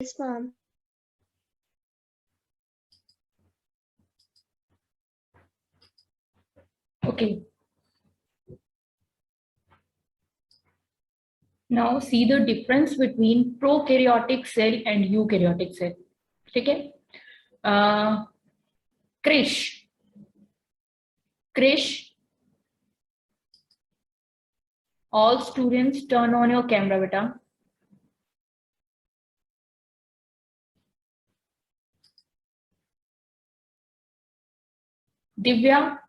Yes, ma'am. Okay. Now see the difference between prokaryotic cell and eukaryotic cell. ठीक है? Krish, all students turn on your camera, beta. Divya,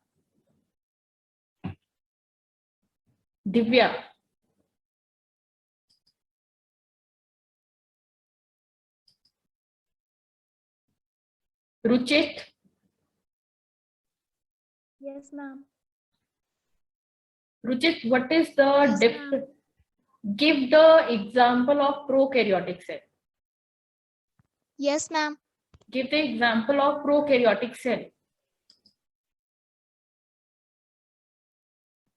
Ruchit, Yes, ma'am. Ruchit, what is the Yes, difference? Give the example of prokaryotic cell. Yes, ma'am. Give the example of prokaryotic cell.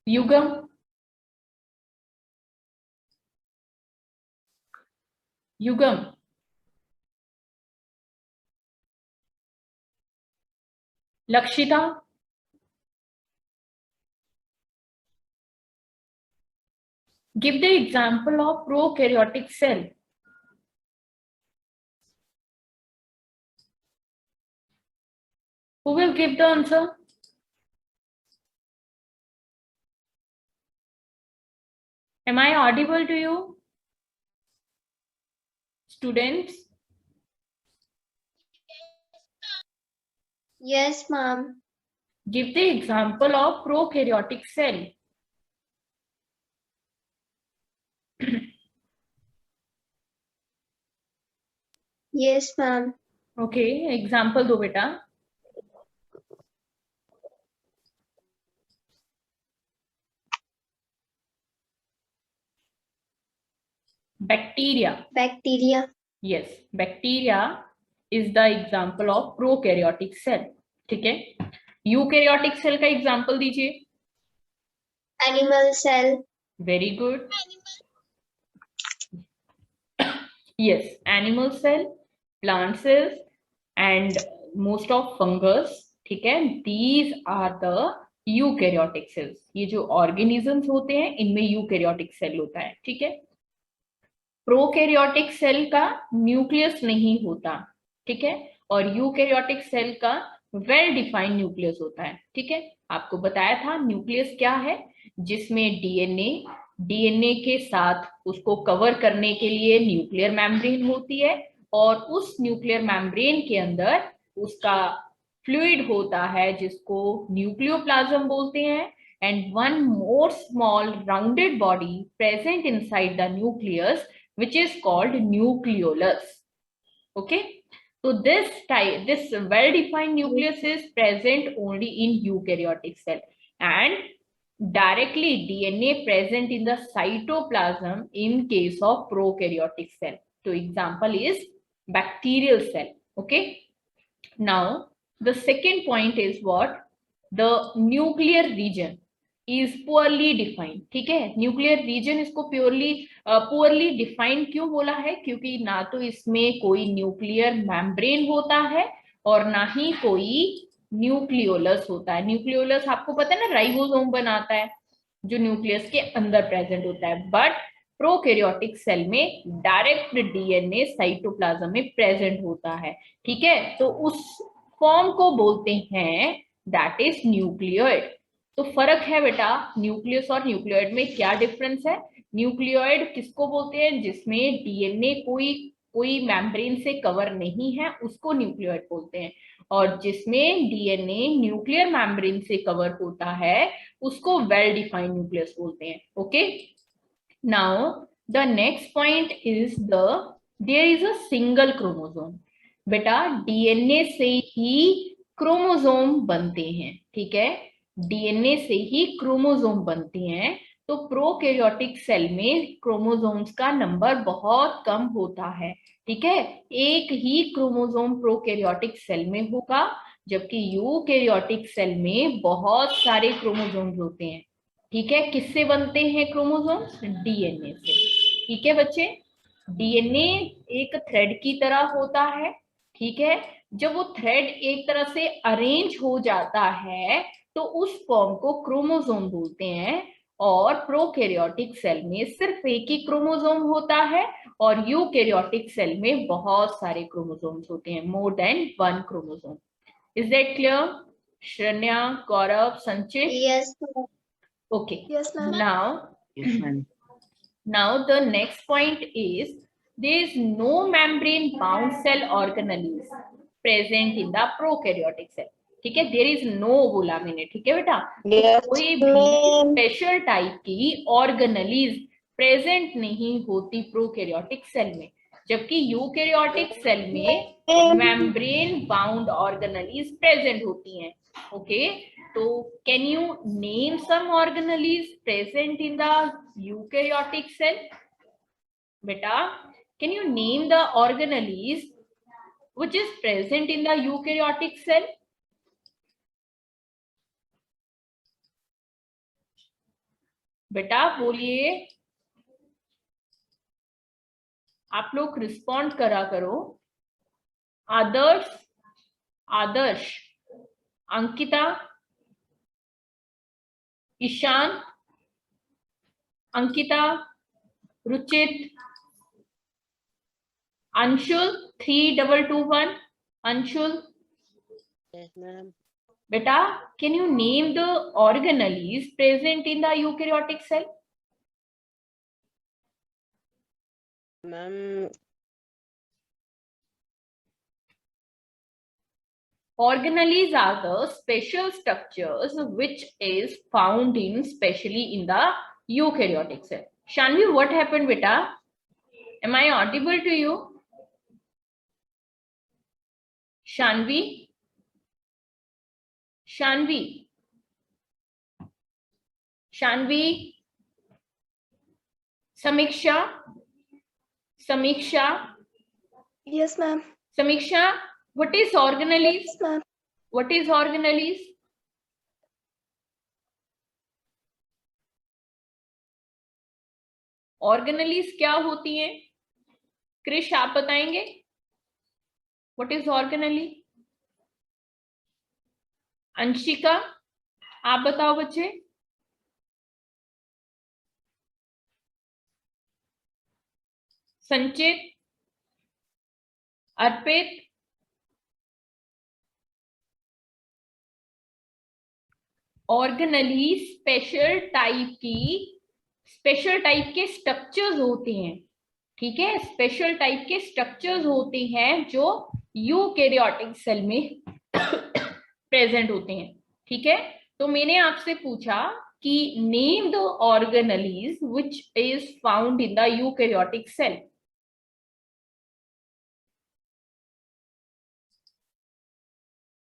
Yugam, Lakshita, give the example of prokaryotic cell. Who will give the answer? Am I audible to you? Students? Yes, ma'am. Give the example of prokaryotic cell. Yes, ma'am. Okay, example दो बेटा. Bacteria. Yes, bacteria is the example of prokaryotic cell. ठीक है? Eukaryotic cell का example दीजिए. Animal cell. Very good. Yes, animal cell, plant cells, and most of fungus. ठीक है? These are the eukaryotic cells. ये जो organisms होते हैं इनमें eukaryotic cell होता है. ठीक है? प्रोकैरियोटिक सेल का न्यूक्लियस नहीं होता. ठीक है? और यूकैरियोटिक सेल का वेल डिफाइंड न्यूक्लियस होता है. ठीक है? आपको बताया था न्यूक्लियस क्या है, जिसमें डीएनए के साथ उसको कवर करने के लिए न्यूक्लियर मेम्ब्रेन होती है, और उस न्यूक्लियर मेम्ब्रेन के अंदर उसका फ्लूइड होता है जिसको न्यूक्लियोप्लाज्म बोलते हैं, and one more small rounded body present inside the nucleus which is called nucleolus. Okay, so this well defined nucleus is present only in eukaryotic cell, and directly DNA present in the cytoplasm in case of prokaryotic cell. So example is bacterial cell. Okay, now the second point is what? The nuclear region is poorly defined. ठीक है? Nuclear region इसको poorly defined क्यों बोला है? क्योंकि ना तो इसमें कोई न्यूक्लियर मेम्ब्रेन होता है और ना ही कोई न्यूक्लियोलस होता है. न्यूक्लियोलस आपको पता है ना, राइबोसोम बनाता है जो न्यूक्लियस के अंदर प्रेजेंट होता है, बट प्रोकैरियोटिक सेल में डायरेक्ट डीएनए साइटोप्लाज्म में प्रेजेंट होता है. ठीक है? तो उस फॉर्म को बोलते हैं दैट इज न्यूक्लियोइड. तो फर्क है बेटा न्यूक्लियस और न्यूक्लियोइड में. क्या डिफरेंस है? न्यूक्लियोइड किसको बोलते हैं? जिसमें डीएनए कोई मेम्ब्रेन से कवर नहीं है उसको न्यूक्लियोइड बोलते हैं, और जिसमें डीएनए न्यूक्लियर मेम्ब्रेन से कवर होता है उसको वेल डिफाइंड न्यूक्लियस बोलते हैं. Okay, now the next point is there is a single chromosome. बेटा डीएनए से ही क्रोमोसोम बनते हैं. ठीक है? डीएनए से ही क्रोमोसोम बनते हैं. तो प्रोकैरियोटिक सेल में क्रोमोसोम्स का नंबर बहुत कम होता है. ठीक है? एक ही क्रोमोसोम प्रोकैरियोटिक सेल में होगा, जबकि यूकैरियोटिक सेल में बहुत सारे क्रोमोसोम्स होते हैं. ठीक है? किससे बनते हैं क्रोमोसोम्स? डीएनए से. ठीक है बच्चे? डीएनए एक थ्रेड की तरह होता है, ठीक है। जब वो थ्रेड एक तरह से अरेंज हो जाता है तो उस फॉर्म को क्रोमोसोम बोलते हैं। और प्रोकैरियोटिक सेल में सिर्फ एक ही क्रोमोसोम होता है और यूकैरियोटिक सेल में बहुत सारे क्रोमोसोम्स होते हैं, more than 1 chromosome. Is that clear? Sharanya, Gaurav, Sanchit? Yes, ma'am. Okay. Yes, ma'am. Now the next point is there is no membrane bound cell organelles present in the prokaryotic cell. ठीक है, there is no बोला मैंने, ठीक है बेटा। Yes, तो कोई भी ma'am. स्पेशल टाइप की ऑर्गेनेलीज प्रेजेंट नहीं होती प्रोकैरियोटिक सेल में, जबकि यूकैरियोटिक सेल में मेम्ब्रेन बाउंड ऑर्गेनेलीज प्रेजेंट होती हैं। ओके, तो can you name some organelles present in the eukaryotic cell? Beta, can you name the organelles which is present in the eukaryotic cell? बेटा बोलिए, आप लोग रिस्पॉन्ड करा करो। Adarsh, Adarsh, Ankita, Ishaan, Ankita, Ruchit, Anshul, 3221, Anshul. Yes, ma'am. Beta, can you name the organelles present in the eukaryotic cell? Ma'am, Organelles are the special structures which is found in specially in the eukaryotic cell. Shanvi, what happened, beta? Am I audible to you? Shanvi? Shanvi? Shanvi? Samiksha? Samiksha? Yes, ma'am. Samiksha, what is organelles? Yes, ma'am. What is organelles? Organelles क्या होती हैं? कृष, आप बताएंगे what is organelle? Anshika, आप बताओ बच्चे। संचित, अर्पित, organelle special type के स्ट्रक्चर्स होते हैं, ठीक है। स्पेशल टाइप के स्ट्रक्चर्स होते हैं जो यूकैरियोटिक सेल में प्रेजेंट होते हैं, ठीक है। तो मैंने आपसे पूछा कि name the organelles which is found in the eukaryotic cell.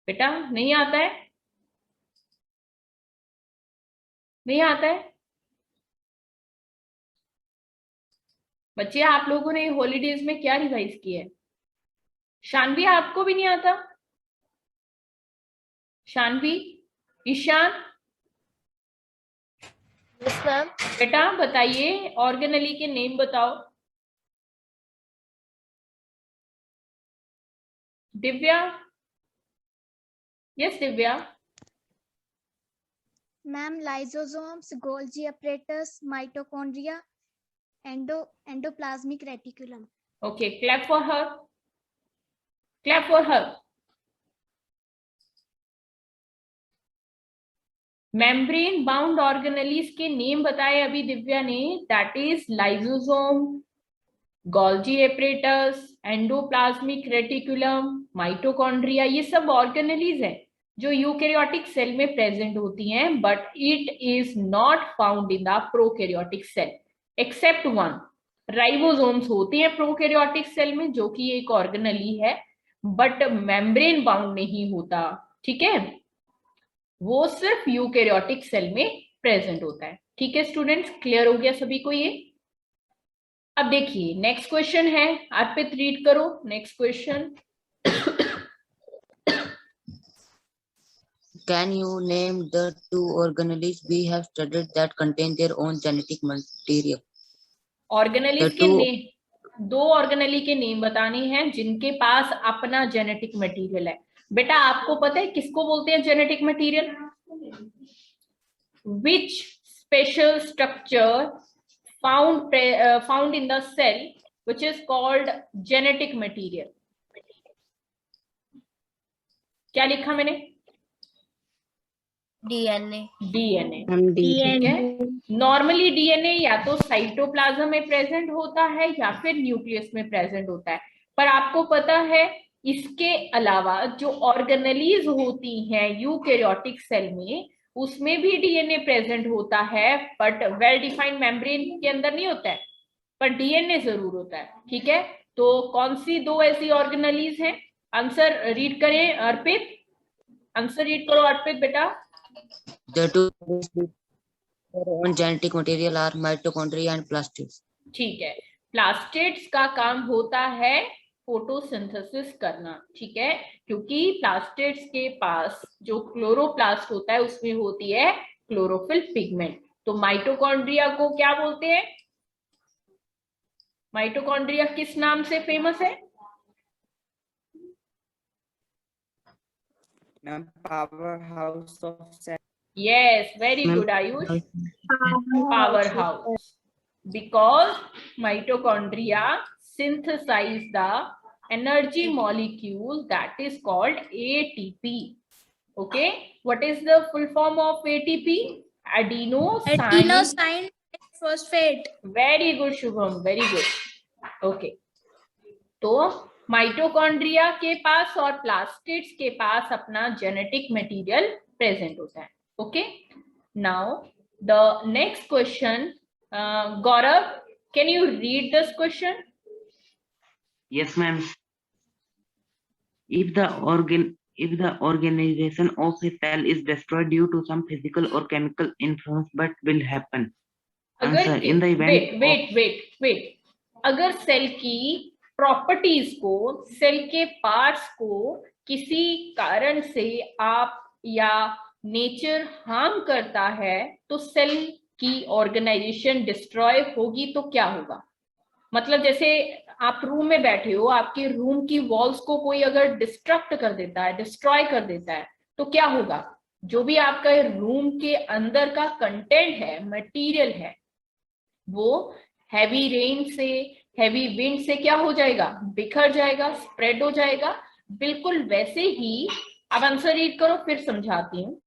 बेटा नहीं आता है? नहीं आता है? बच्चे आप लोगों ने हॉलीडेज में क्या रिवाइज किया है? शानवी, आपको भी नहीं आता? शानवी, ईशान? Yes, ma'am. बेटा बताइए, ऑर्गेनेली के नेम बताओ। Divya? Yes Divya. Ma'am, lysosomes, Golgi apparatus, mitochondria, endoplasmic reticulum. Okay, clap for her. Clap for her. Membrane bound organelles के नेम बताए अभी दिव्या ने, that is lysosome, Golgi apparatus, endoplasmic reticulum, mitochondria. ये सब ऑर्गेनेलीज हैं जो यूकैरियोटिक सेल में प्रेजेंट होती हैं, but it is not found in the prokaryotic cell except one. Ribosomes होते हैं प्रोकैरियोटिक सेल में जो कि एक ऑर्गेनेली है, बट मेम्ब्रेन बाउंड नहीं होता, ठीक है। वो सिर्फ यूकैरियोटिक सेल में प्रेजेंट होता है, ठीक है स्टूडेंट्स, क्लियर हो गया सभी को ये? अब देखिए नेक्स्ट क्वेश्चन है, अर्पित रीड करो next question. can you name the 2 organelles we have studied that contain their own genetic material? Organelles The के two- नेम, दो ऑर्गेनेली के नेम बताने हैं जिनके पास अपना जेनेटिक मटेरियल है। बेटा आपको पता है किसको बोलते हैं genetic material? Which special structure found in the cell which is called genetic material? क्या लिखा मैंने? DNA. डीएनए। ठीक है, नॉर्मली डीएनए या तो साइटोप्लाज्म में प्रेजेंट होता है या फिर न्यूक्लियस में प्रेजेंट होता है, पर आपको पता है इसके अलावा जो ऑर्गेनेलीज होती हैं यूकैरियोटिक सेल में, उसमें भी डीएनए प्रेजेंट होता है, बट वेल डिफाइंड मेम्ब्रेन के अंदर नहीं होता है, पर डीएनए जरूर होता है। ठीक है, तो कौन सी दो ऐसी ऑर्गेनेलीज हैं? आंसर रीड करें अर्पित, आंसर रीड करो अर्पित बेटा। The two their own genetic material are mitochondria and plastids. ठीक है, प्लास्टिड्स का काम होता है फोटोसिंथेसिस करना। ठीक है, क्योंकि प्लास्टिड्स के पास जो क्लोरोप्लास्ट होता है उसमें होती है क्लोरोफिल पिगमेंट। तो माइटोकॉन्ड्रिया को क्या बोलते हैं? माइटोकॉन्ड्रिया किस नाम से फेमस है? Power house of cell. Yes, very good Ayush, power house, because mitochondria synthesize the energy molecule that is called ATP. Okay, what is the full form of ATP? Adenosine phosphate. Very good Shubham, very good. Okay, तो mitochondria के पास और plastids के पास अपना genetic material present होता है। Okay, now the next question, Gaurav, can you read this question? Yes, ma'am. If the organization of a cell is destroyed due to some physical or chemical influence, what will happen? Answer: in the event. wait. अगर cell की properties को, cell के parts को किसी कारण से आप या नेचर हार्म करता है तो सेल की ऑर्गेनाइजेशन डिस्ट्रॉय होगी, तो क्या होगा? मतलब जैसे आप रूम में बैठे हो, आपके रूम की वॉल्स को कोई अगर डिस्ट्रक्ट कर देता है, डिस्ट्रॉय कर देता है, तो क्या होगा? जो भी आपका रूम के अंदर का कंटेंट है, मटेरियल है, वो हैवी रेन से, हैवी विंड से क्या हो जाएगा? बिखर जाएगा, स्प्रेड हो जाएगा। बिल्कुल वैसे ही, अब आंसर रीड करो फिर समझाती हूँ।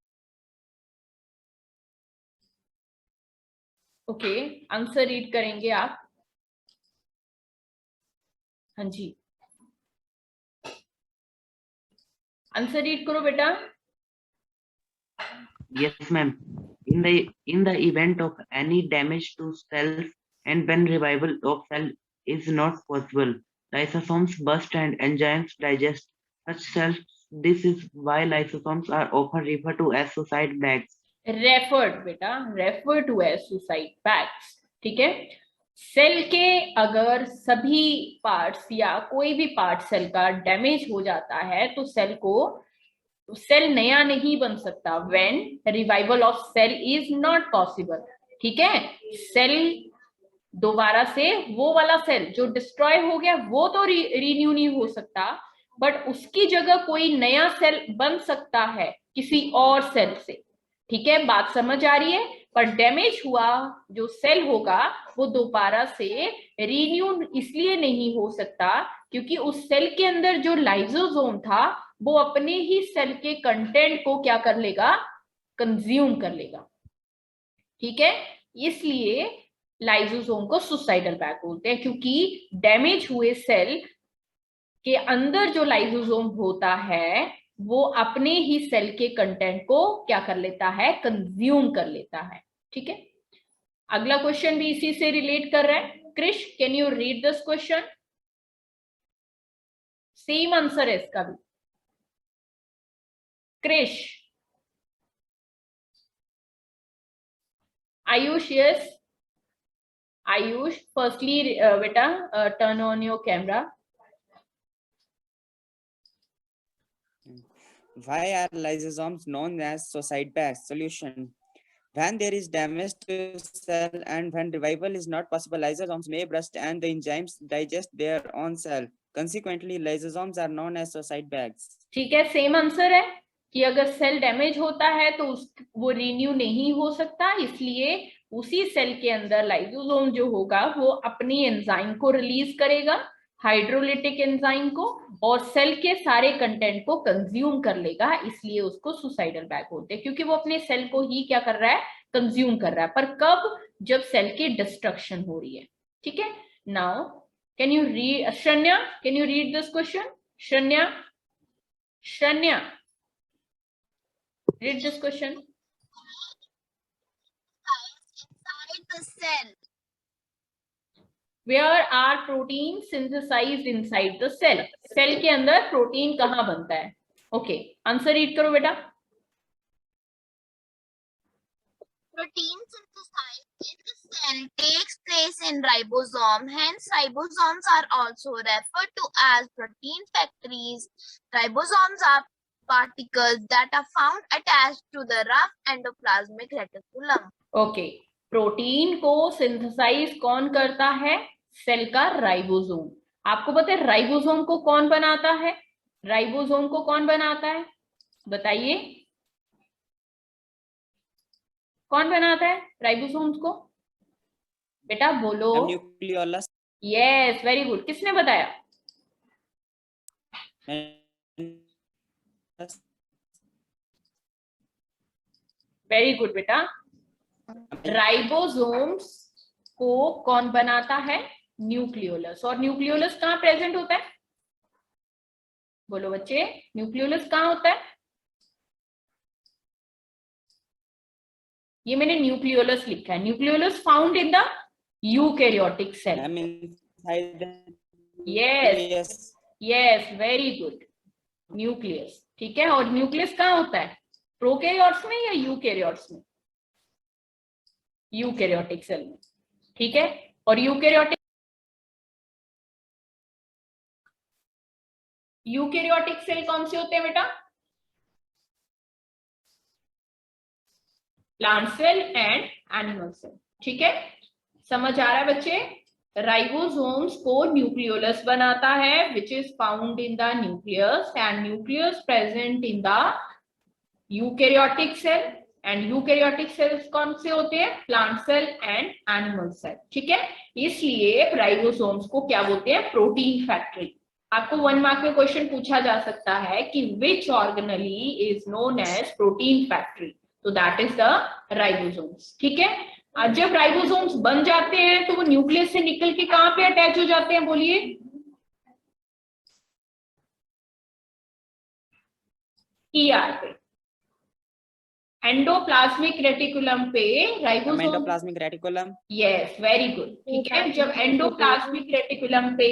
ओके, आंसर रीड करेंगे आप? हाँ जी, आंसर रीड करो बेटा। Yes, ma'am. In the event of any damage to cells and when revival of cell is not possible, lysosomes burst and enzymes digest such cells. This is why lysosomes are often referred to as suicide bags. Referred बेटा, refer to as suicide bags. ठीक है, cell के अगर सभी parts या कोई भी part cell का डैमेज हो जाता है तो सेल नया नहीं बन सकता। When revival of cell is not possible. ठीक है, सेल दोबारा से, वो वाला सेल जो डिस्ट्रॉय हो गया वो तो रिन्यू नहीं हो सकता, बट उसकी जगह कोई नया सेल बन सकता है किसी और सेल से। ठीक है, बात समझ आ रही है? पर डैमेज हुआ जो सेल होगा वो दोबारा से रिन्यू इसलिए नहीं हो सकता क्योंकि उस सेल के अंदर जो लाइसोसोम था वो अपने ही सेल के कंटेंट को क्या कर लेगा? कंज्यूम कर लेगा। ठीक है, इसलिए लाइसोसोम को सुसाइडल बैग बोलते हैं, क्योंकि डैमेज हुए सेल के अंदर जो लाइसोसोम होता है वो अपने ही सेल के कंटेंट को क्या कर लेता है? कंज्यूम कर लेता है। ठीक है, अगला क्वेश्चन भी इसी से रिलेट कर रहा है। Krish, can you read this question? Same answer है इसका भी। क्रिश, आयुष, यस आयुष, फर्स्टली बेटा turn on your camera. Why are lysosomes known as suicide bags? Solution: When there is damage to cell and when revival is not possible, lysosomes may burst and the enzymes digest their own cell. Consequently, lysosomes are known as suicide bags. ठीक है, same answer है कि अगर cell damage होता है तो वो renew नहीं हो सकता, इसलिए उसी सेल के अंदर लाइसोसोम जो होगा वो अपनी एंजाइम को रिलीज करेगा, हाइड्रोलिटिक एंजाइम को, और सेल के सारे कंटेंट को कंज्यूम कर लेगा, इसलिए उसको सुसाइडल बैग होते हैं, क्योंकि वो अपने सेल को ही क्या कर रहा है, कंज्यूम कर रहा है। पर कब? जब सेल की डिस्ट्रक्शन हो रही है। ठीक है, now can you read, Shanya can you read this question? Shanya, read this question. Inside the cell. Where are proteins synthesized inside the cell? Cell के अंदर प्रोटीन कहाँ बनता है? Okay, आंसर रीड करो बेटा। Protein synthesized in the cell takes place in ribosome. Hence, ribosomes are also referred to as protein factories. Ribosomes are particles that are found attached to the rough endoplasmic reticulum. Okay, protein को synthesise कौन करता है? Cell का ribosome. आपको पता है ribosome को कौन बनाता है? राइबोसोम को कौन बनाता है, बताइए? कौन बनाता है राइबोसोम्स को? बेटा बोलो। न्यूक्लियोलस। Yes, very good. किसने बताया? वेरी गुड बेटा। राइबोसोम्स को कौन बनाता है? न्यूक्लियोलस। और न्यूक्लियोलस कहाँ प्रेजेंट होता है? बोलो बच्चे, न्यूक्लियोलस कहाँ होता है? ये मैंने न्यूक्लियोलस लिखा है। Nucleolus found in the eukaryotic cell. Yes yes, very good, nucleus. ठीक है, और न्यूक्लियस कहाँ होता है? प्रोकैरियोट्स में या यूकैरियोट्स में? यूकैरियोटिक सेल में। ठीक है, और यूकैरियोटिक सेल कौन से होते हैं बेटा? Plant cell and animal cell. ठीक है, समझ आ रहा है बच्चे? राइबोसोम्स को न्यूक्लियोलस बनाता है, which is found in the nucleus, and nucleus present in the eukaryotic cell, and eukaryotic cells कौन से होते हैं? Plant cell and animal cell. ठीक है, इसलिए राइबोसोम्स को क्या बोलते हैं? Protein factory. आपको 1 मार्क में क्वेश्चन पूछा जा सकता है कि which organelle is known as protein factory, तो दैट इज द राइबोसोम्स। ठीक है, जब राइबोसोम्स बन जाते हैं तो वो न्यूक्लियस से निकल के कहां पे अटैच हो जाते हैं? बोलिए। ईआर पे, एंडोप्लाज्मिक रेटिकुलम पे ribosome. Endoplasmic reticulum. Yes, very good. ठीक है, जब एंडोप्लाज्मिक रेटिकुलम पे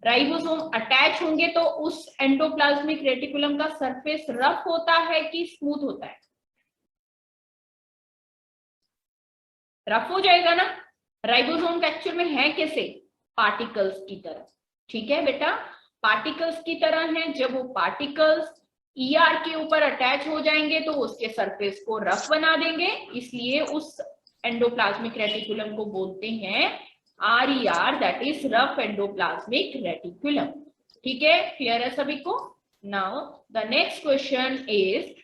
राइबोसोम अटैच होंगे तो उस एंडोप्लाज्मिक रेटिकुलम का सरफेस रफ होता है कि स्मूथ होता है? रफ हो जाएगा ना। राइबोसोम एक्चुअल में है कैसे? पार्टिकल्स की तरह। ठीक है बेटा, पार्टिकल्स की तरह है। जब वो पार्टिकल्स ईआर के ऊपर अटैच हो जाएंगे तो उसके सरफेस को रफ बना देंगे, इसलिए उस एंडोप्लाज्मिक रेटिकुलम को बोलते हैं RER, that is rough endoplasmic reticulum. ठीक है, क्लियर है सभी को? Now the next question is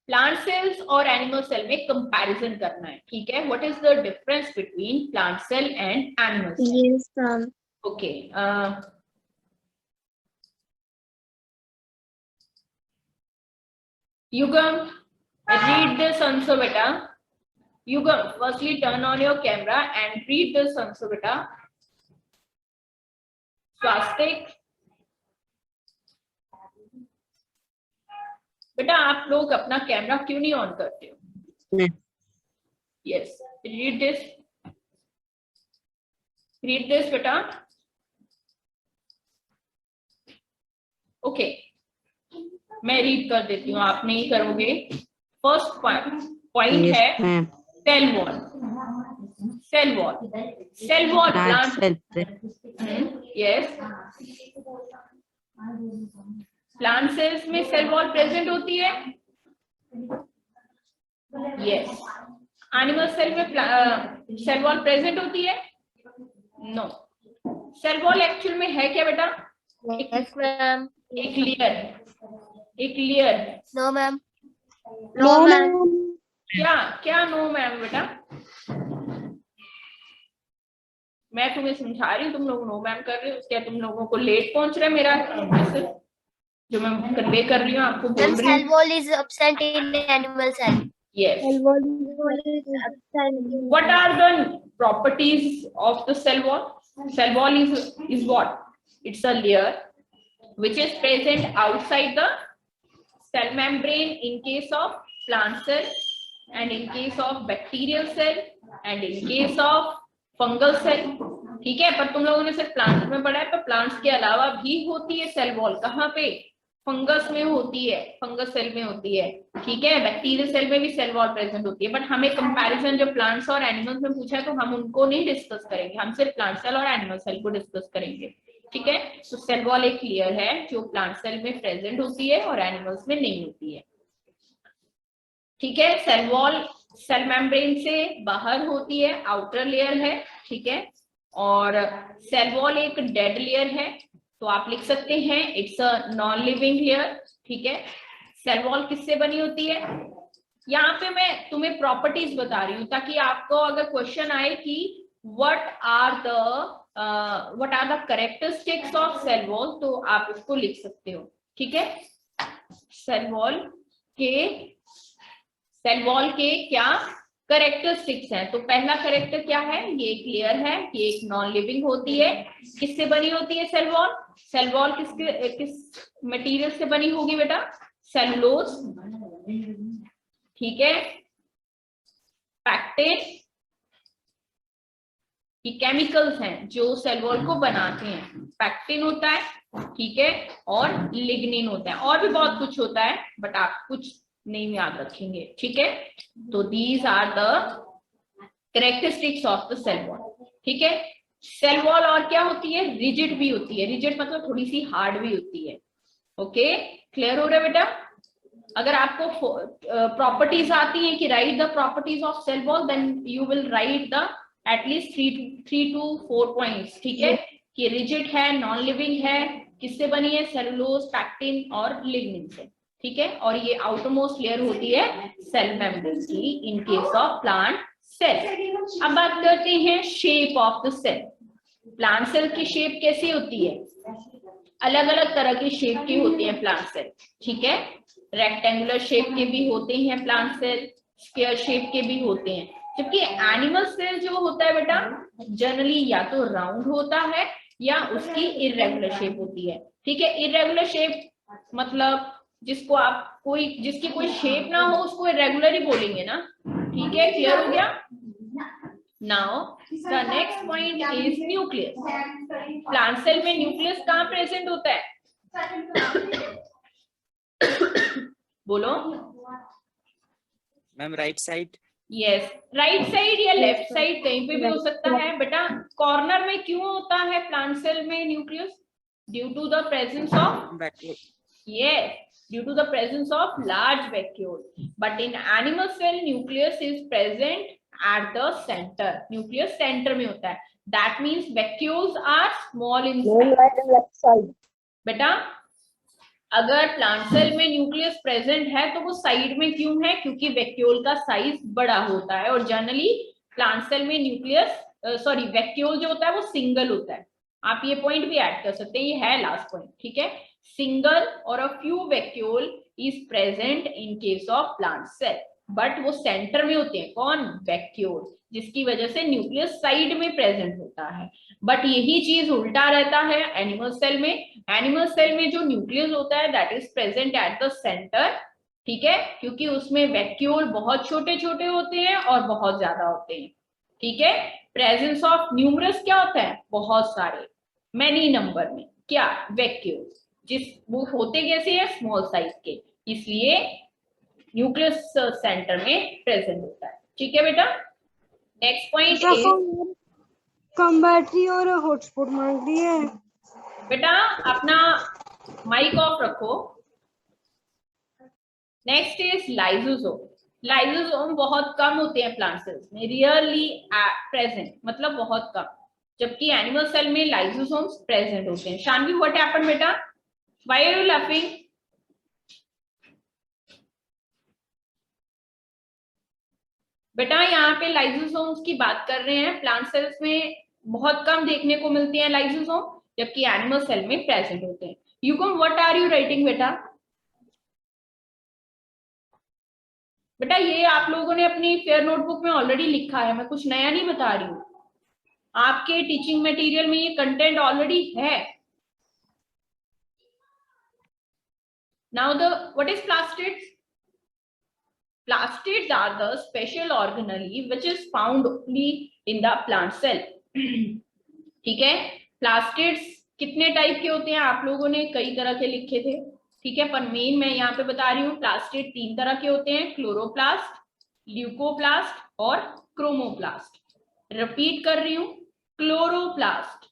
plant cells और एनिमल सेल में कंपैरिजन करना है। ठीक है, what is the difference between plant cell and animal cell? Yes, ma'am. Okay, Yugam, read this answer beta. Yugam, firstly turn on your camera and read this answer beta. Swastik. बेटा आप लोग अपना camera क्यों नहीं on करते हो? Yes, read this बेटा। Okay, मैं रीड कर देती हूँ, आप नहीं करोगे। फर्स्ट पॉइंट है cell wall. Cell wall plant, yes, plant cells में सेल वॉल प्रेजेंट होती है। यस। एनिमल सेल में सेल वॉल प्रेजेंट होती है? नो। सेल वॉल एक्चुअल में है क्या बेटा? Yes, ma'am. एक लेयर, एक layer. No, ma'am. No, ma'am. क्या क्या नो मैम बेटा? मैं तुम्हें समझा रही हूँ, तुम लोग नो मैम कर रहे हो, क्या तुम लोगों को लेट पहुंच रहा है मेरा मैसेज जो मैं कन्वे कर रही हूँ, आपको बोल Ma'am, रही हूँ? cell wall is absent in animal cell. Yes. Cell wall is absent. What are the properties of the cell wall? Cell wall is what? It's a layer which is present outside the cell membrane in case of plant cell, and in case of bacterial cell, and in case of fungal cell. ठीक है, पर तुम लोगों ने सिर्फ plants में पढ़ा है, पर प्लांट्स के अलावा भी होती है सेल वॉल। कहाँ पे? फंगस में होती है, फंगस सेल में होती है। ठीक है, बैक्टीरियल सेल में भी सेल वॉल प्रेजेंट होती है, बट हमें कंपैरिजन जो प्लांट्स और एनिमल्स में पूछा है तो हम उनको नहीं डिस्कस करेंगे, हम सिर्फ प्लांट सेल और एनिमल सेल को डिस्कस करेंगे। ठीक है, तो सेल वॉल एक लेयर है जो प्लांट सेल में प्रेजेंट होती है और एनिमल्स में नहीं होती है। ठीक है, सेल वॉल सेल मेम्ब्रेन से बाहर होती है, आउटर लेयर है। ठीक है, और सेल वॉल एक डेड लेयर है, तो आप लिख सकते हैं it's a non living layer. ठीक है, सेल वॉल किससे बनी होती है? यहाँ पे मैं तुम्हें प्रॉपर्टीज बता रही हूँ ताकि आपको अगर क्वेश्चन आए कि what are the characteristics of cell wall, तो आप इसको लिख सकते हो। ठीक है, सेल वॉल के क्या करेक्टरिस्टिक्स हैं? तो पहला करेक्टर क्या है? ये एक लेयर है, ये एक नॉन लिविंग होती है। किससे बनी होती है सेल वॉल? सेल वॉल किस मटेरियल से बनी होगी बेटा? सेलुलोज। ठीक है, पैक्टिन, ये केमिकल्स हैं जो सेल वॉल को बनाते हैं। पैक्टिन होता है, ठीक है, और लिग्निन होता है, और भी बहुत कुछ होता है बट आप कुछ नहीं याद रखेंगे। ठीक है, तो these are the characteristics of the cell wall. ठीक है, सेल वॉल और क्या होती है? रिजिड भी होती है। रिजिड मतलब थोड़ी सी हार्ड भी होती है। ओके, क्लियर हो रहा है बेटा? अगर आपको प्रॉपर्टीज आती हैं कि write the properties of cell wall, then you will write the at least 3 to 4 points. ठीक है, कि रिजिड है, नॉन लिविंग है, किससे बनी है? सेलुलोज, पैक्टिन और लिग्निन से। ठीक है, और ये आउटरमोस्ट लेयर होती है सेल मेम्ब्रेन की in case of plant cell. अब बात करते हैं shape of the cell. Plant cell की शेप कैसी होती है? अलग अलग तरह की शेप की होती है प्लांट सेल। ठीक है, रेक्टेंगुलर शेप के भी होते हैं प्लांट सेल, स्क्वायर शेप के भी होते हैं, जबकि एनिमल सेल जो होता है बेटा जनरली या तो राउंड होता है या उसकी इरेगुलर शेप होती है। ठीक है, इरेगुलर शेप मतलब जिसकी कोई शेप ना हो उसको इरेगुलर ही बोलेंगे ना। ठीक है, क्लियर हो गया? Now the next point is nucleus. Plant cell में न्यूक्लियस कहाँ प्रेजेंट होता है? बोलो ma'am right side. Yes, right side या लेफ्ट साइड कहीं पे भी हो सकता है बेटा। कॉर्नर में क्यों होता है प्लांट सेल में nucleus? Due to the presence of due to the presence of large vacuole. But in animal cell, nucleus is present at the center. Nucleus center में होता है. That means vacuoles are small in size. बेटा अगर plant cell में nucleus present है तो वो side में क्यों है? क्योंकि वैक्यूल का साइज बड़ा होता है, और जनरली प्लांट सेल में वैक्यूल जो होता है वो सिंगल होता है। आप ये पॉइंट भी ऐड कर सकते हैं, ये है लास्ट पॉइंट। ठीक है, सिंगल और a few vacuole is present in case of plant cell, but वो सेंटर में होते हैं। कौन? वैक्यूल, जिसकी वजह से न्यूक्लियस साइड में प्रेजेंट होता है। बट यही चीज उल्टा रहता है एनिमल सेल में। एनिमल सेल में जो न्यूक्लियस होता है that is present at the centre. ठीक है, क्योंकि उसमें वैक्यूल बहुत छोटे छोटे होते हैं और बहुत ज्यादा होते हैं। ठीक है, प्रेजेंस ऑफ न्यूमरस क्या होता है? बहुत सारे, मैनी नंबर में क्या? वैक्यूल, वो होते कैसे हैं? स्मॉल साइज के, इसलिए न्यूक्लियस सेंटर में प्रेजेंट होता है। ठीक है बेटा, नेक्स्ट पॉइंट इज कम बैटरी और हॉटस्पॉट मांग रही है। बेटा अपना माइक ऑफ रखो। Next is lysosome. लाइसोसोम बहुत कम होते हैं प्लांट सेल्स में, रियरली प्रेजेंट, मतलब बहुत कम, जबकि एनिमल सेल में लाइसोसोम्स प्रेजेंट होते हैं। शानवी, व्हाट हैपेंड बेटा? Why are you laughing? बेटा यहाँ पे लाइसोसोम्स की बात कर रहे हैं, प्लांट सेल्स में बहुत कम देखने को मिलते हैं लाइसोसोम, जबकि एनिमल सेल में प्रेजेंट होते हैं। युगम, व्हाट आर यू राइटिंग बेटा? बेटा ये आप लोगों ने अपनी फेयर नोटबुक में ऑलरेडी लिखा है, मैं कुछ नया नहीं बता रही हूँ, आपके टीचिंग मटेरियल में ये कंटेंट ऑलरेडी है। Now the what is plastids? Plastids are the special organelle which is found only in the plant cell. ठीक है, प्लास्टिड्स कितने टाइप के होते हैं? आप लोगों ने कई तरह के लिखे थे, ठीक है, पर मेन मैं यहाँ पे बता रही हूँ, प्लास्टिड 3 तरह के होते हैं, क्लोरोप्लास्ट, ल्यूकोप्लास्ट और क्रोमोप्लास्ट। रिपीट कर रही हूँ, क्लोरोप्लास्ट,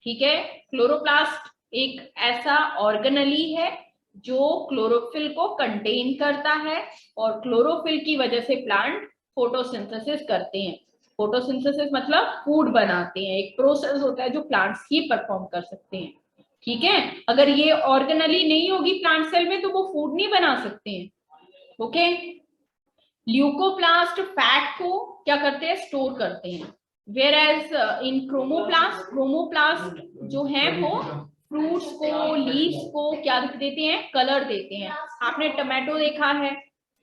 ठीक है। क्लोरोप्लास्ट एक ऐसा ऑर्गेनेली है जो क्लोरोफिल को कंटेन करता है, और क्लोरोफिल की वजह से प्लांट फोटोसिंथेसिस करते हैं। फोटोसिंथेसिस मतलब फूड बनाते हैं, एक प्रोसेस होता है जो प्लांट्स ही परफॉर्म कर सकते हैं, ठीक है। अगर ये ऑर्गेनेली नहीं होगी प्लांट सेल में तो वो फूड नहीं बना सकते हैं, ओके। ल्यूकोप्लास्ट फैट को क्या करते हैं? स्टोर करते हैं। वेयर एज इन क्रोमोप्लास्ट जो है वो फ्रूट्स को, लीव्स को क्या देते हैं? कलर देते हैं। आपने टमाटो देखा है,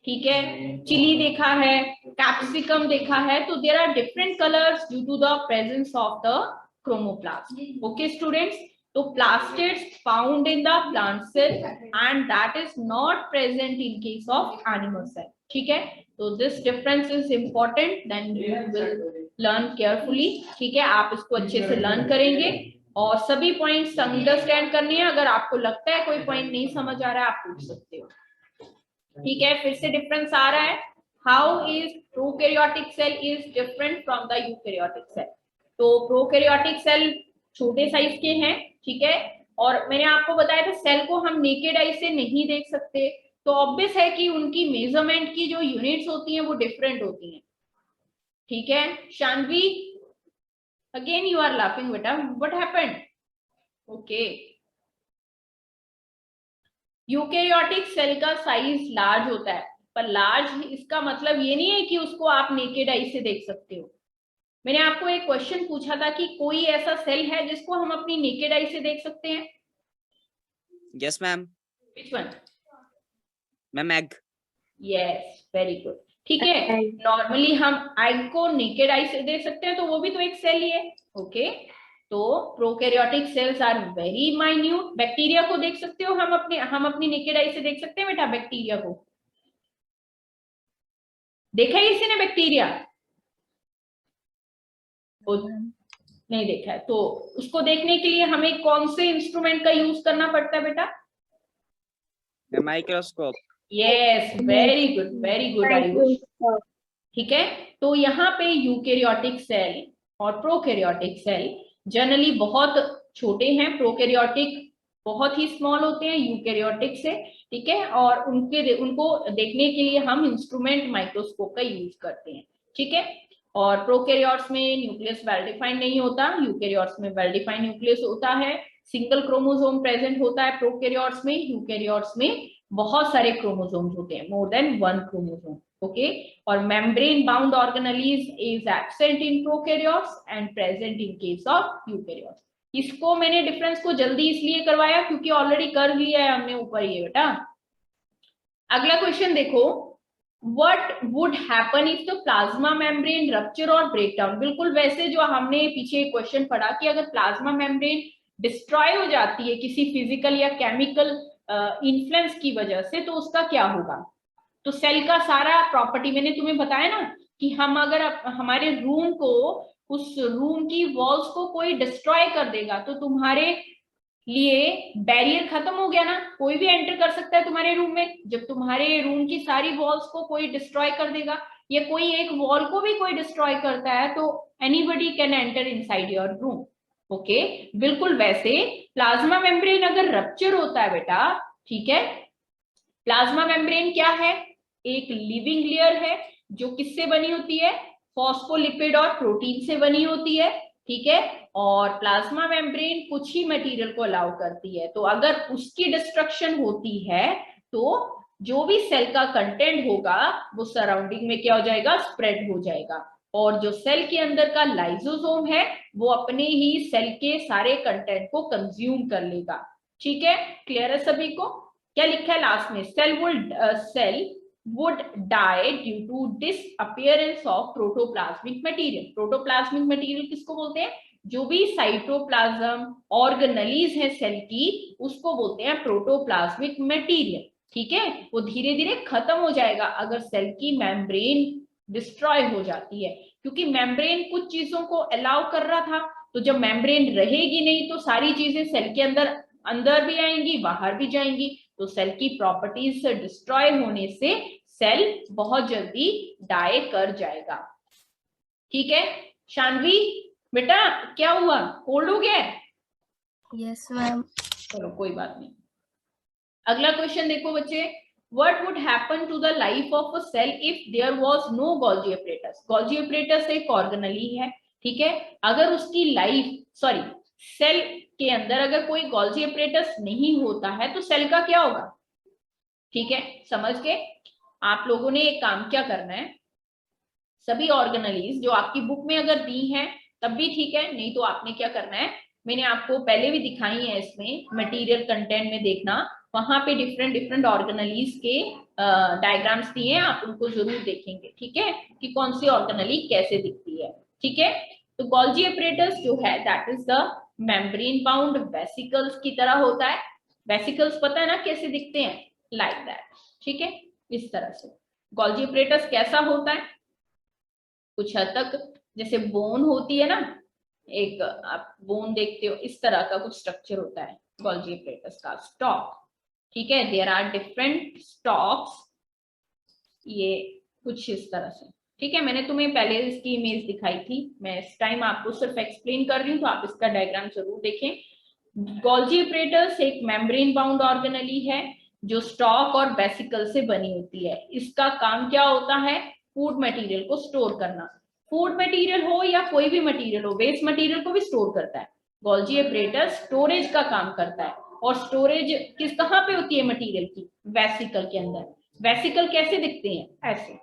ठीक है, चिली देखा है, कैप्सिकम देखा है, तो there are different colours due to the presence of the chromoplast. Okay students, तो plastids found in the plant cell and that is not present in case of animal cell, ठीक है। तो this difference is important, then you will learn carefully, ठीक है। आप इसको अच्छे से लर्न करेंगे और सभी पॉइंट्स अंडरस्टैंड करनी है। अगर आपको लगता है कोई पॉइंट नहीं समझ आ रहा है आप पूछ सकते हो, ठीक है। फिर से डिफरेंस आ रहा है, how is prokaryotic cell is different from the eukaryotic cell. तो प्रोकैरियोटिक सेल छोटे साइज के हैं, ठीक है, और मैंने आपको बताया था सेल को हम नेकेड आई से नहीं देख सकते, तो ऑब्वियस है कि उनकी मेजरमेंट की जो यूनिट्स होती हैं वो डिफरेंट होती हैं, ठीक है। Shanvi, again you are laughing beta, what happened? Okay, eukaryotic cell का साइज लार्ज होता है, पर लार्ज इसका मतलब ये नहीं है कि उसको आप नेकेड आई से देख सकते हो। मैंने आपको एक क्वेश्चन पूछा था कि कोई ऐसा सेल है जिसको हम अपनी नेकेड आई से देख सकते हैं? Yes, ma'am. Which one? Ma'am, egg. Yes, very good. ठीक है, नॉर्मली हम एग को नेकेड आई से देख सकते हैं, तो वो भी तो एक सेल ही है, ओके। तो prokaryotic cells are very minute. Bacteria को देख सकते हो, हम अपनी नेकेड आई से देख सकते हैं बेटा बैक्टीरिया को? देखा है किसी ने बैक्टीरिया? नहीं देखा है, तो उसको देखने के लिए हमें कौन से इंस्ट्रूमेंट का यूज करना पड़ता है बेटा? Microscope. Yes, very good Ayush, ठीक है। तो यहाँ पे यूकैरियोटिक सेल और प्रोकैरियोटिक सेल जनरली बहुत छोटे हैं, प्रोकैरियोटिक बहुत ही स्मॉल होते हैं यूकैरियोटिक से, ठीक है, और उनको देखने के लिए हम इंस्ट्रूमेंट माइक्रोस्कोप का यूज करते हैं, ठीक है। और प्रोकैरियोट्स में न्यूक्लियस वेल डिफाइंड नहीं होता, यूकैरियोट्स में वेल डिफाइंड न्यूक्लियस होता है, सिंगल क्रोमोसोम प्रेजेंट होता है प्रोकैरियोट्स में, यूकैरियोट्स में बहुत सारे क्रोमोसोम्स होते हैं, मोर देन 1 क्रोमोसोम, ओके। और membrane bound organelles is absent in prokaryotes and present in case of eukaryotes. इसको मैंने डिफरेंस को जल्दी इसलिए करवाया क्योंकि ऑलरेडी कर लिया है हमने ऊपर ये बेटा। अगला क्वेश्चन देखो, what would happen if the plasma membrane rupture और ब्रेकडाउन। बिल्कुल वैसे जो हमने पीछे क्वेश्चन पढ़ा कि अगर प्लाज्मा मेम्ब्रेन डिस्ट्रॉय हो जाती है किसी फिजिकल या केमिकल इन्फ्लुएंस की वजह से, तो उसका क्या होगा। तो सेल का सारा प्रॉपर्टी मैंने तुम्हें बताया ना कि हम अगर हमारे रूम को, उस रूम की वॉल्स को कोई डिस्ट्रॉय कर देगा तो तुम्हारे लिए बैरियर खत्म हो गया ना, कोई भी एंटर कर सकता है तुम्हारे रूम में। जब तुम्हारे रूम की सारी वॉल्स को कोई डिस्ट्रॉय कर देगा या कोई एक वॉल को भी कोई डिस्ट्रॉय करता है तो anybody can enter inside your room, okay. बिल्कुल वैसे प्लाज्मा मेम्ब्रेन अगर रप्चर होता है बेटा, ठीक है, प्लाज्मा मेम्ब्रेन क्या है? एक लिविंग लेयर है जो किससे बनी होती है, फॉस्फोलिपिड और प्रोटीन से बनी होती है, ठीक है। और प्लाज्मा मेम्ब्रेन कुछ ही मटेरियल को अलाउ करती है, तो अगर उसकी डिस्ट्रक्शन होती है तो जो भी सेल का कंटेंट होगा वो सराउंडिंग में क्या हो जाएगा, स्प्रेड हो जाएगा। और जो सेल के अंदर का लाइसोसोम है वो अपने ही सेल के सारे कंटेंट को कंज्यूम कर लेगा, ठीक है। क्लियर है सभी को? क्या लिखा है लास्ट में, cell would die due to disappearance of protoplasmic material। Protoplasmic material किसको बोलते हैं, जो भी साइटोप्लाज्म ऑर्गेनेलीज है सेल की उसको बोलते हैं प्रोटोप्लाज्मिक मटेरियल, ठीक है। वो धीरे धीरे खत्म हो जाएगा अगर सेल की मेम्ब्रेन डिस्ट्रॉय हो जाती है, क्योंकि मेम्ब्रेन कुछ चीजों को अलाउ कर रहा था, तो जब मेम्ब्रेन रहेगी नहीं तो सारी चीजें सेल के अंदर भी आएंगी बाहर भी जाएंगी, तो सेल की प्रॉपर्टीज डिस्ट्रॉय होने से सेल बहुत जल्दी डाई कर जाएगा, ठीक है। शानवी बेटा क्या हुआ, कोल्ड हो गया? Yes ma'am. चलो कोई बात नहीं। अगला क्वेश्चन देखो बच्चे, what would happen to the life of a cell if there was no Golgi apparatus. Golgi apparatus एक ऑर्गेनेली है, ठीक है। अगर उसकी सेल के अंदर अगर कोई गोल्जी अपरेटस नहीं होता है तो सेल का क्या होगा, ठीक है। समझ के आप लोगों ने एक काम क्या करना है, सभी ऑर्गेनेलीज जो आपकी बुक में अगर दी हैं तब भी ठीक है, नहीं तो आपने क्या करना है, मैंने आपको पहले भी दिखाई है इसमें मटेरियल कंटेंट में देखना, वहां पे डिफरेंट ऑर्गेनेलीज के डायग्राम्स दिए हैं, आप उनको जरूर देखेंगे, ठीक है, कि कौन सी ऑर्गेनेली कैसे दिखती है, ठीक है। तो गोल्जी अपरेटस जो है that is the membrane bound vesicles की तरह होता है। वेसिकल्स पता है ना कैसे दिखते हैं, लाइक दैट, ठीक है, इस तरह से। गोल्जी अपरेटस कैसा होता है, कुछ हद तक जैसे बोन होती है ना, एक आप बोन देखते हो, इस तरह का कुछ स्ट्रक्चर होता है गोल्जी अपरेटस का स्टॉक, ठीक है। देयर आर डिफरेंट स्टॉक्स, ये कुछ इस तरह से, ठीक है। मैंने तुम्हें पहले इसकी इमेज दिखाई थी, मैं इस टाइम आपको सिर्फ एक्सप्लेन कर रही हूँ, तो आप इसका डायग्राम जरूर देखें। गोल्जी अपरेटस एक मेम्ब्रेन बाउंड ऑर्गेनेली है जो स्टॉक और वेसिकल से बनी होती है। इसका काम क्या होता है, फूड मटेरियल को स्टोर करना। फूड मटेरियल हो या कोई भी मटेरियल हो, वेस्ट मटेरियल को भी स्टोर करता है। गोल्जी अपरेटस स्टोरेज का काम करता है, और स्टोरेज कहाँ पे होती है मटेरियल की, वेसिकल के अंदर। वेसिकल कैसे दिखते हैं, ऐसे,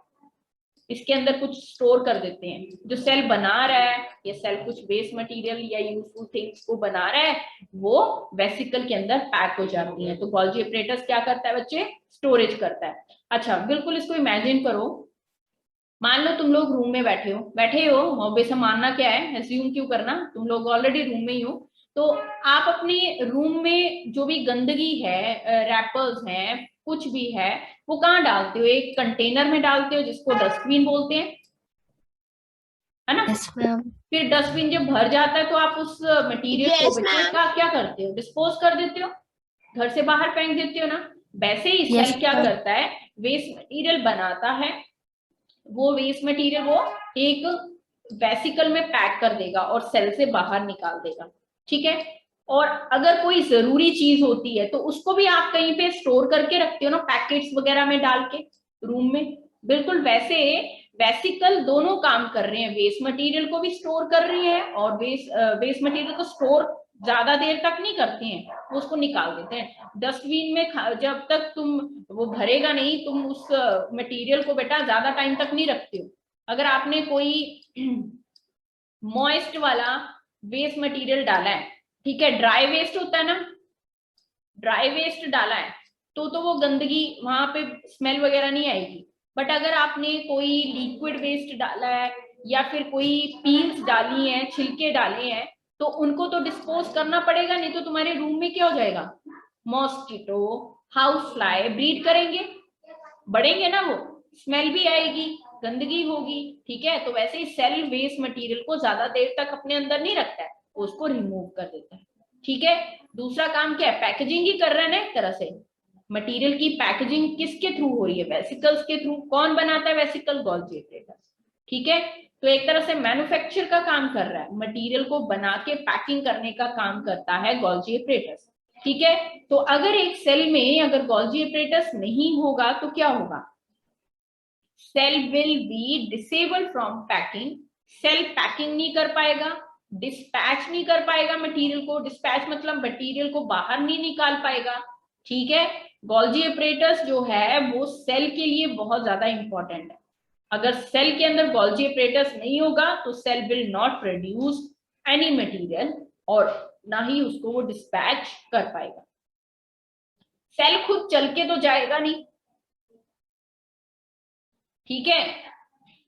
इसके अंदर कुछ स्टोर कर देते हैं। जो सेल बना रहा है, ये सेल कुछ वेस्ट मटेरियल या यूजफुल थिंग्स को बना रहा है, वो वेसिकल के अंदर पैक हो जाती हैं। तो गोल्जी अपरेटस क्या करता है बच्चे, स्टोरेज करता है। अच्छा बिल्कुल इसको इमेजिन करो, मान लो तुम लोग रूम में बैठे हो, ऑब्वियस मानना क्या है, एज्यूम क्यों करना, तुम लोग ऑलरेडी रूम में ही हो, तो आप अपने रूम में जो भी गंदगी है, रैपर्स हैं, कुछ भी है, वो कहाँ डालते हो, एक कंटेनर में डालते हो जिसको डस्टबिन बोलते हैं, है ना। Yes ma'am. फिर डस्टबिन जब भर जाता है तो आप उस मटेरियल को Yes, बच्चे ma'am. का क्या करते हो, डिस्पोज कर देते हो, घर से बाहर फेंक देते हो ना। वैसे ही Yes, सेल क्या ma'am. करता है, वेस्ट मटेरियल बनाता है, वो वेस्ट मटेरियल वो एक वेसिकल में पैक कर देगा और सेल से बाहर निकाल देगा, ठीक है। और अगर कोई जरूरी चीज होती है तो उसको भी आप कहीं पे स्टोर करके रखते हो ना, पैकेट्स वगैरह में डाल के रूम में। बिल्कुल वैसे वेसिकल दोनों काम कर रहे हैं, वेस्ट मटेरियल को भी स्टोर कर रही है, और वेस्ट मटेरियल को स्टोर ज्यादा देर तक नहीं करते हैं, वो उसको निकाल देते हैं डस्टबिन में। जब तक तुम वो भरेगा नहीं, तुम उस मटेरियल को बेटा ज्यादा टाइम तक नहीं रखते हो। अगर आपने कोई मॉइस्ट वाला वेस्ट मटेरियल डाला है, ठीक है, ड्राई वेस्ट होता है ना, ड्राई वेस्ट डाला है तो वो गंदगी वहां पे स्मेल वगैरह नहीं आएगी। बट अगर आपने कोई लिक्विड वेस्ट डाला है या फिर कोई पील्स डाली हैं, छिलके डाले हैं, तो उनको तो डिस्पोज करना पड़ेगा, नहीं तो तुम्हारे रूम में क्या हो जाएगा, मॉस्किटो, हाउस फ्लाई ब्रीड करेंगे, बढ़ेंगे ना, वो स्मेल भी आएगी, गंदगी होगी, ठीक है। तो वैसे ही सेल वेस्ट मटेरियल को ज्यादा देर तक अपने अंदर नहीं रखता है, उसको रिमूव कर देता है, ठीक है। दूसरा काम क्या है, पैकेजिंग ही कर रहे हैं ना एक तरह से। मटेरियल की पैकेजिंग किसके थ्रू हो रही है, वेसिकल्स के थ्रू। कौन बनाता है वेसिकल, गोल्जी अपरेटस, ठीक है। तो एक तरह से मैन्युफैक्चर का काम कर रहा है, मटेरियल को बना के पैकिंग करने का काम करता है गोल्जी अपरेटस, ठीक है। तो अगर एक सेल में अगर गोल्जी अपरेटस नहीं होगा तो क्या होगा, cell will be disabled from packing, cell packing नहीं कर पाएगा, डिस्पैच नहीं कर पाएगा मटेरियल को, डिस्पैच मतलब मटेरियल को बाहर नहीं निकाल पाएगा, ठीक है। गोल्जी ऑपरेटर्स जो है वो सेल के लिए बहुत ज्यादा इंपॉर्टेंट है। अगर सेल के अंदर गोल्जी ऑपरेटर्स नहीं होगा तो cell will not produce any material और ना ही उसको वो डिस्पैच कर पाएगा। सेल खुद चल के तो जाएगा नहीं, ठीक है।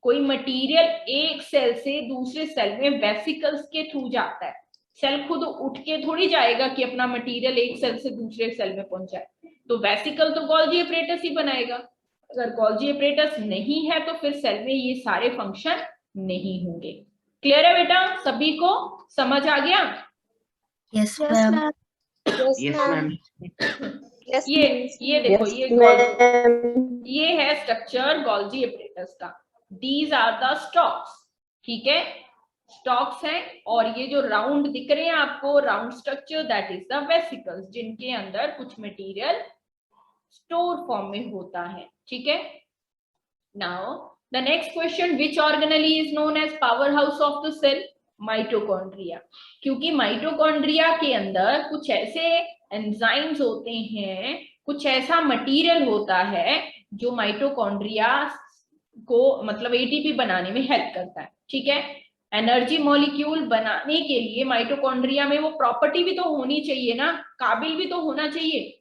कोई मटेरियल एक सेल से दूसरे सेल में वेसिकल्स के थ्रू जाता है, सेल खुद उठ के थोड़ी जाएगा कि अपना मटेरियल एक सेल से दूसरे सेल में पहुंचाए, तो वेसिकल तो गोल्जी ऑपरेटर्स ही बनाएगा। अगर गोल्जी ऑपरेटर्स नहीं है तो फिर सेल में ये सारे फंक्शन नहीं होंगे। क्लियर है बेटा, सभी को समझ आ गया? Yes, Yes, ma'am. ma'am. Yes, ma'am. Yes, ये देखो ये है स्ट्रक्चर गोल्जी ऑपरेटर्स का। दीज आर द स्टॉक्स, ठीक है, स्टॉक्स हैं। और ये जो राउंड दिख रहे हैं आपको, round structure, that is the vesicles, जिनके अंदर कुछ मटेरियल स्टोर फॉर्म में होता है, ठीक है। Now the next question, which organelle is known as power house of the cell? Mitochondria, क्योंकि माइटोकॉन्ड्रिया के अंदर कुछ ऐसे एंजाइम्स होते हैं, कुछ ऐसा मटेरियल होता है जो माइटोकॉन्ड्रिया को मतलब एटीपी बनाने में हेल्प करता है, ठीक है। एनर्जी मॉलिक्यूल बनाने के लिए माइटोकॉन्ड्रिया में वो प्रॉपर्टी भी तो होनी चाहिए ना, काबिल भी तो होना चाहिए।